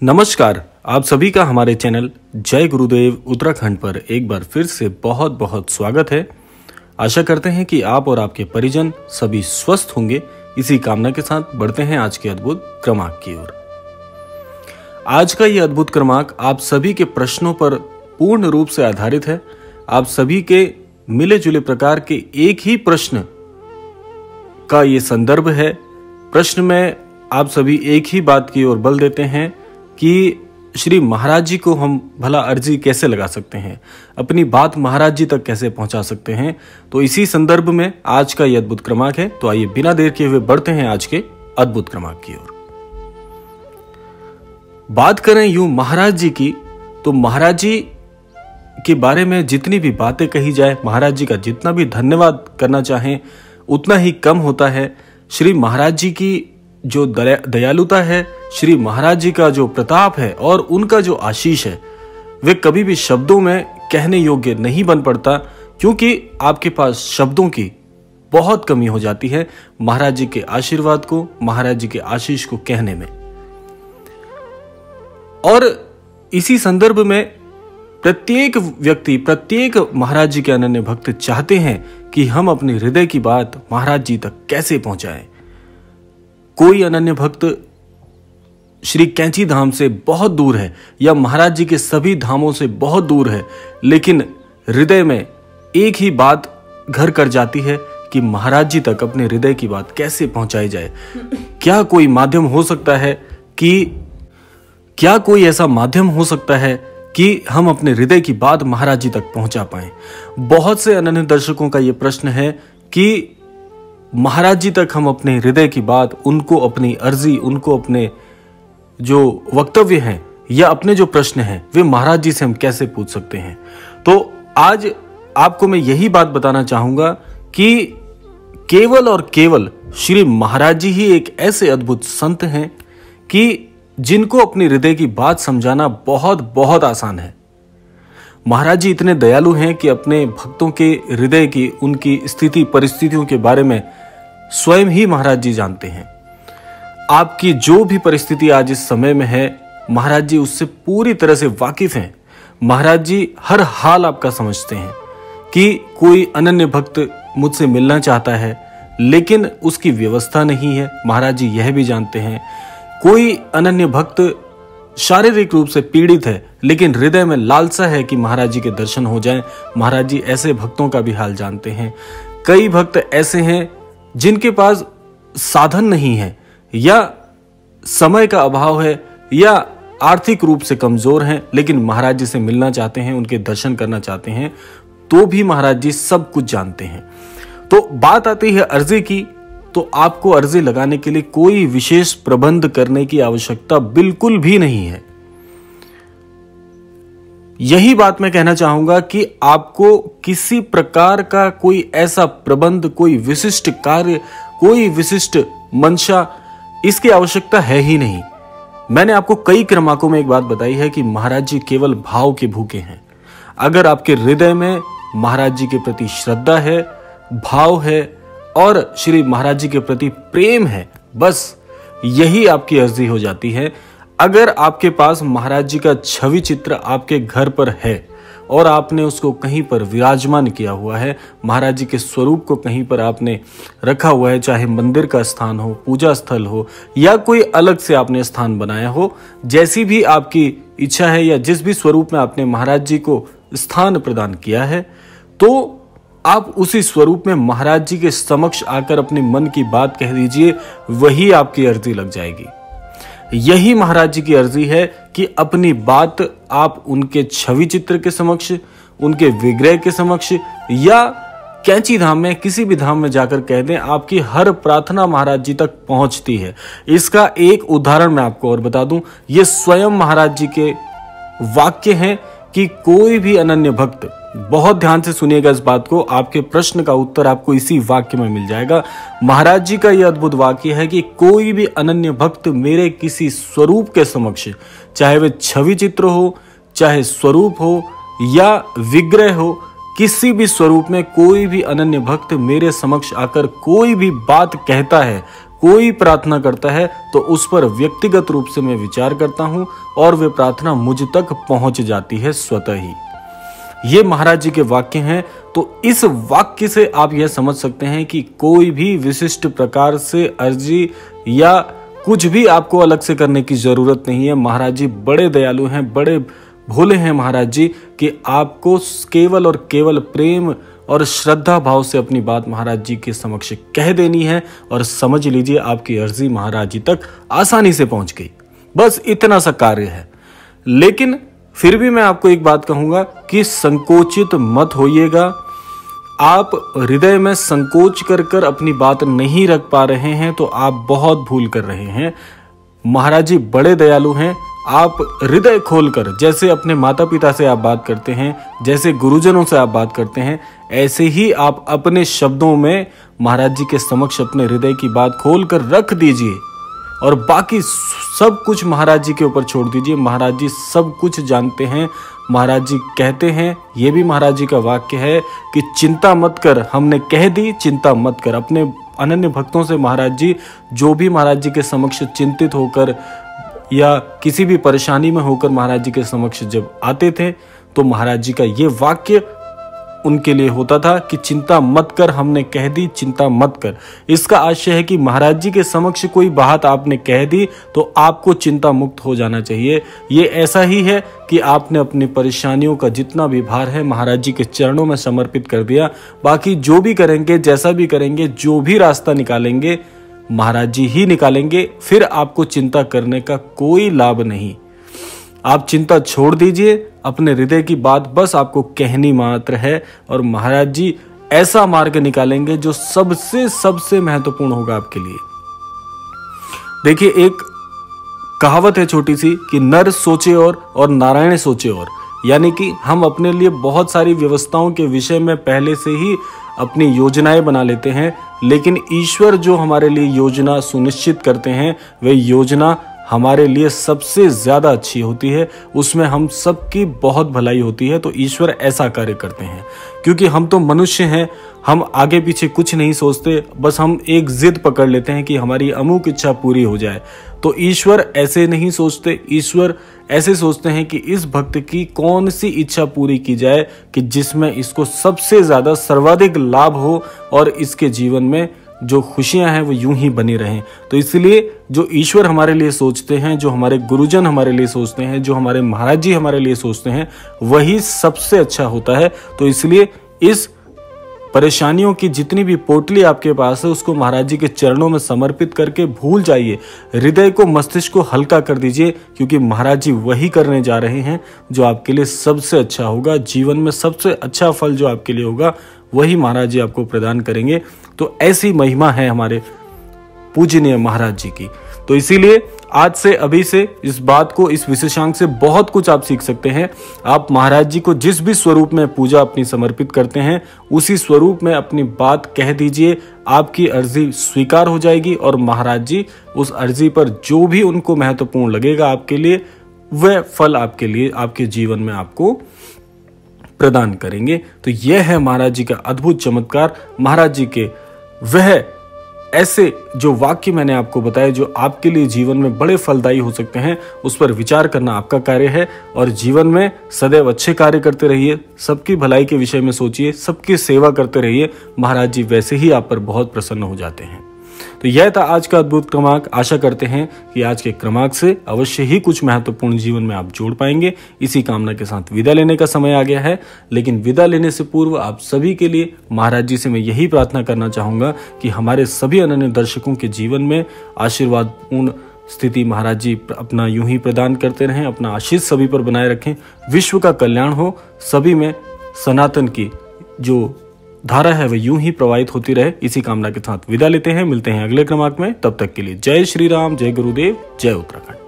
नमस्कार, आप सभी का हमारे चैनल जय गुरुदेव उत्तराखंड पर एक बार फिर से बहुत बहुत स्वागत है। आशा करते हैं कि आप और आपके परिजन सभी स्वस्थ होंगे। इसी कामना के साथ बढ़ते हैं आज के अद्भुत क्रमांक की ओर। आज का ये अद्भुत क्रमांक आप सभी के प्रश्नों पर पूर्ण रूप से आधारित है। आप सभी के मिले जुले प्रकार के एक ही प्रश्न का ये संदर्भ है। प्रश्न में आप सभी एक ही बात की ओर बल देते हैं कि श्री महाराज जी को हम भला अर्जी कैसे लगा सकते हैं, अपनी बात महाराज जी तक कैसे पहुंचा सकते हैं। तो इसी संदर्भ में आज का यह अद्भुत क्रमांक है। तो आइए बिना देर किए हुए बढ़ते हैं आज के अद्भुत क्रमांक की ओर। बात करें यूं महाराज जी की, तो महाराज जी के बारे में जितनी भी बातें कही जाए, महाराज जी का जितना भी धन्यवाद करना चाहें उतना ही कम होता है। श्री महाराज जी की जो दयालुता है, श्री महाराज जी का जो प्रताप है और उनका जो आशीष है, वे कभी भी शब्दों में कहने योग्य नहीं बन पड़ता, क्योंकि आपके पास शब्दों की बहुत कमी हो जाती है महाराज जी के आशीर्वाद को, महाराज जी के आशीष को कहने में। और इसी संदर्भ में प्रत्येक व्यक्ति, प्रत्येक महाराज जी के अनन्य भक्त चाहते हैं कि हम अपने हृदय की बात महाराज जी तक कैसे पहुंचाएं। कोई अनन्य भक्त श्री कैंची धाम से बहुत दूर है या महाराज जी के सभी धामों से बहुत दूर है, लेकिन हृदय में एक ही बात घर कर जाती है कि महाराज जी तक अपने हृदय की बात कैसे पहुंचाई जाए। क्या कोई माध्यम हो सकता है कोई ऐसा माध्यम हो सकता है कि हम अपने हृदय की बात महाराज जी तक पहुंचा पाएं। बहुत से अनन्य दर्शकों का यह प्रश्न है कि महाराज जी तक हम अपने हृदय की बात, उनको अपनी अर्जी, उनको अपने जो वक्तव्य हैं या अपने जो प्रश्न हैं, वे महाराज जी से हम कैसे पूछ सकते हैं। तो आज आपको मैं यही बात बताना चाहूंगा कि केवल और केवल श्री महाराज जी ही एक ऐसे अद्भुत संत हैं कि जिनको अपनी हृदय की बात समझाना बहुत बहुत आसान है। महाराज जी इतने दयालु हैं कि अपने भक्तों के हृदय की, उनकी स्थिति परिस्थितियों के बारे में स्वयं ही महाराज जी जानते हैं। आपकी जो भी परिस्थिति आज इस समय में है, महाराज जी उससे पूरी तरह से वाकिफ हैं। महाराज जी हर हाल आपका समझते हैं कि कोई अनन्य भक्त मुझसे मिलना चाहता है लेकिन उसकी व्यवस्था नहीं है, महाराज जी यह भी जानते हैं। कोई अनन्य भक्त शारीरिक रूप से पीड़ित है लेकिन हृदय में लालसा है कि महाराज जी के दर्शन हो जाएं, महाराज जी ऐसे भक्तों का भी हाल जानते हैं। कई भक्त ऐसे हैं जिनके पास साधन नहीं है या समय का अभाव है या आर्थिक रूप से कमजोर हैं, लेकिन महाराज जी से मिलना चाहते हैं, उनके दर्शन करना चाहते हैं, तो भी महाराज जी सब कुछ जानते हैं। तो बात आती है अर्जी की, तो आपको अर्जी लगाने के लिए कोई विशेष प्रबंध करने की आवश्यकता बिल्कुल भी नहीं है। यही बात मैं कहना चाहूंगा कि आपको किसी प्रकार का कोई ऐसा प्रबंध, कोई विशिष्ट कार्य, कोई विशिष्ट मंशा, इसकी आवश्यकता है ही नहीं। मैंने आपको कई क्रमांकों में एक बात बताई है कि महाराज जी केवल भाव के भूखे हैं। अगर आपके हृदय में महाराज जी के प्रति श्रद्धा है, भाव है और श्री महाराज जी के प्रति प्रेम है, बस यही आपकी अर्जी हो जाती है। अगर आपके पास महाराज जी का छवि चित्र आपके घर पर है और आपने उसको कहीं पर विराजमान किया हुआ है, महाराज जी के स्वरूप को कहीं पर आपने रखा हुआ है, चाहे मंदिर का स्थान हो, पूजा स्थल हो या कोई अलग से आपने स्थान बनाया हो, जैसी भी आपकी इच्छा है या जिस भी स्वरूप में आपने महाराज जी को स्थान प्रदान किया है, तो आप उसी स्वरूप में महाराज जी के समक्ष आकर अपने मन की बात कह दीजिए, वही आपकी अर्जी लग जाएगी। यही महाराज जी की अर्जी है कि अपनी बात आप उनके छवि चित्र के समक्ष, उनके विग्रह के समक्ष या कैंची धाम में, किसी भी धाम में जाकर कह दें, आपकी हर प्रार्थना महाराज जी तक पहुंचती है। इसका एक उदाहरण मैं आपको और बता दूं, ये स्वयं महाराज जी के वाक्य हैं कि कोई भी अनन्य भक्त, बहुत ध्यान से सुनिएगा इस बात को, आपके प्रश्न का उत्तर आपको इसी वाक्य में मिल जाएगा। महाराज जी का यह अद्भुत वाक्य है कि कोई भी अनन्य भक्त मेरे किसी स्वरूप के समक्ष, चाहे वह छवि चित्र हो, चाहे स्वरूप हो या विग्रह हो, किसी भी स्वरूप में कोई भी अनन्य भक्त मेरे समक्ष आकर कोई भी बात कहता है, कोई प्रार्थना करता है तो उस पर व्यक्तिगत रूप से मैं विचार करता हूं और वे प्रार्थना मुझ तक पहुंच जाती है स्वतः ही। ये महाराज जी के वाक्य हैं। तो इस वाक्य से आप यह समझ सकते हैं कि कोई भी विशिष्ट प्रकार से अर्जी या कुछ भी आपको अलग से करने की जरूरत नहीं है। महाराज जी बड़े दयालु हैं, बड़े भोले हैं महाराज जी, कि आपको केवल और केवल प्रेम और श्रद्धा भाव से अपनी बात महाराज जी के समक्ष कह देनी है और समझ लीजिए आपकी अर्जी महाराज जी तक आसानी से पहुंच गई। बस इतना सा कार्य है। लेकिन फिर भी मैं आपको एक बात कहूंगा कि संकोचित मत होइएगा। आप हृदय में संकोच कर कर अपनी बात नहीं रख पा रहे हैं तो आप बहुत भूल कर रहे हैं। महाराज जी बड़े दयालु हैं। आप हृदय खोलकर, जैसे अपने माता पिता से आप बात करते हैं, जैसे गुरुजनों से आप बात करते हैं, ऐसे ही आप अपने शब्दों में महाराज जी के समक्ष अपने हृदय की बात खोलकर रख दीजिए और बाकी सब कुछ महाराज जी के ऊपर छोड़ दीजिए। महाराज जी सब कुछ जानते हैं। महाराज जी कहते हैं, ये भी महाराज जी का वाक्य है कि चिंता मत कर, हमने कह दी चिंता मत कर। अपने अनन्य भक्तों से महाराज जी जो भी महाराज जी के समक्ष चिंतित होकर या किसी भी परेशानी में होकर महाराज जी के समक्ष जब आते थे तो महाराज जी का ये वाक्य उनके लिए होता था कि चिंता मत कर, हमने कह दी चिंता मत कर। इसका आशय है कि महाराज जी के समक्ष कोई बात आपने कह दी तो आपको चिंता मुक्त हो जाना चाहिए। ये ऐसा ही है कि आपने अपनी परेशानियों का जितना भी भार है महाराज जी के चरणों में समर्पित कर दिया। बाकी जो भी करेंगे, जैसा भी करेंगे, जो भी रास्ता निकालेंगे महाराज जी ही निकालेंगे। फिर आपको चिंता करने का कोई लाभ नहीं। आप चिंता छोड़ दीजिए, अपने हृदय की बात बस आपको कहनी मात्र है और महाराज जी ऐसा मार्ग निकालेंगे जो सबसे महत्वपूर्ण होगा आपके लिए। देखिए, एक कहावत है छोटी सी कि नर सोचे और नारायण सोचे और, यानी कि हम अपने लिए बहुत सारी व्यवस्थाओं के विषय में पहले से ही अपनी योजनाएं बना लेते हैं, लेकिन ईश्वर जो हमारे लिए योजना सुनिश्चित करते हैं वह योजना हमारे लिए सबसे ज्यादा अच्छी होती है। उसमें हम सबकी बहुत भलाई होती है। तो ईश्वर ऐसा कार्य करते हैं क्योंकि हम तो मनुष्य हैं, हम आगे पीछे कुछ नहीं सोचते, बस हम एक जिद पकड़ लेते हैं कि हमारी अमुक इच्छा पूरी हो जाए। तो ईश्वर ऐसे नहीं सोचते। ईश्वर ऐसे सोचते हैं कि इस भक्त की कौन सी इच्छा पूरी की जाए कि जिसमें इसको सबसे ज्यादा सर्वाधिक लाभ हो और इसके जीवन में जो खुशियां हैं वो यूं ही बनी रहें। तो इसलिए जो ईश्वर हमारे लिए सोचते हैं, जो हमारे गुरुजन हमारे लिए सोचते हैं, जो हमारे महाराज जी हमारे लिए सोचते हैं, वही सबसे अच्छा होता है। तो इसलिए इस परेशानियों की जितनी भी पोटली आपके पास है उसको महाराज जी के चरणों में समर्पित करके भूल जाइए। हृदय को, मस्तिष्क को हल्का कर दीजिए क्योंकि महाराज जी वही करने जा रहे हैं जो आपके लिए सबसे अच्छा होगा। जीवन में सबसे अच्छा फल जो आपके लिए होगा वही महाराज जी आपको प्रदान करेंगे। तो ऐसी महिमा है हमारे पूजनीय महाराज जी की। तो इसीलिए आज से, अभी से इस बात को, इस विशेषांक से बहुत कुछ आप सीख सकते हैं। आप महाराज जी को जिस भी स्वरूप में पूजा अपनी समर्पित करते हैं उसी स्वरूप में अपनी बात कह दीजिए। आपकी अर्जी स्वीकार हो जाएगी और महाराज जी उस अर्जी पर जो भी उनको महत्वपूर्ण लगेगा आपके लिए, वह फल आपके लिए, आपके जीवन में आपको प्रदान करेंगे। तो यह है महाराज जी का अद्भुत चमत्कार। महाराज जी के वह ऐसे जो वाक्य मैंने आपको बताए जो आपके लिए जीवन में बड़े फलदायी हो सकते हैं, उस पर विचार करना आपका कार्य है। और जीवन में सदैव अच्छे कार्य करते रहिए, सबकी भलाई के विषय में सोचिए, सबकी सेवा करते रहिए। महाराज जी वैसे ही आप पर बहुत प्रसन्न हो जाते हैं। तो यह था आज का अद्भुत क्रमांक। आशा करते हैं कि आज के क्रमांक से अवश्य ही कुछ महत्वपूर्ण जीवन में आप जोड़ पाएंगे। इसी कामना के साथ विदा लेने का समय आ गया है। लेकिन विदा लेने से पूर्व आप सभी के लिए महाराज जी से मैं यही प्रार्थना करना चाहूंगा कि हमारे सभी अनन्य दर्शकों के जीवन में आशीर्वादपूर्ण स्थिति महाराज जी अपना यूं ही प्रदान करते रहें, अपना आशीष सभी पर बनाए रखें। विश्व का कल्याण हो, सभी में सनातन की जो धारा है वह यूं ही प्रवाहित होती रहे। इसी कामना के साथ विदा लेते हैं। मिलते हैं अगले क्रमांक में। तब तक के लिए जय श्री राम, जय गुरुदेव, जय उत्तराखंड।